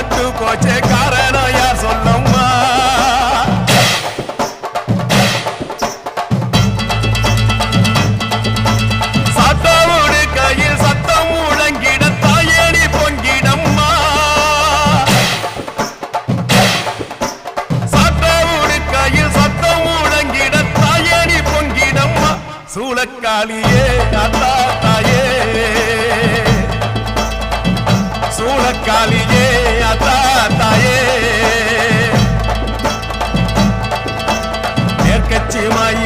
கெட்டு போச்சே காரணம் யார் சொல்லம்மா சாத்தாவோடு கையில் சத்தம் முழங்கிட தாயேனி பொங்கிடம்மா சாத்தாவோடு கையில் சத்தம் முழங்கிட தாயேனி பொங்கிடம்மா சூளக்காளியே அத்தா தாயே சூளக்காளியே அத்தா தாயே மேற்கட்சி மாயி